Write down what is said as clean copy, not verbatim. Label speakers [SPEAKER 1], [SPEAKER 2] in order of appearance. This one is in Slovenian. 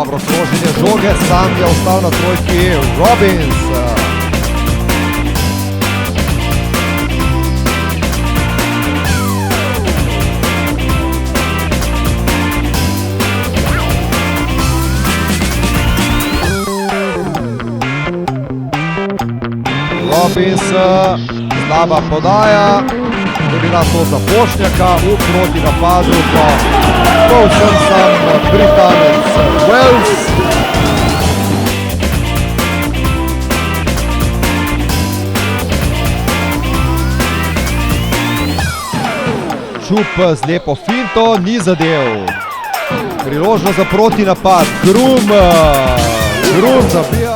[SPEAKER 1] Dobro kroženje žoge, sam je ostal na trojki Robbins. Robbins, slaba podaja, je bila to za Bošnjaka, v proti napadu pa povsem sam Britanec Wells. Čup z lepo finto, ni zadev. Priložnost za proti napad, Grum zabija.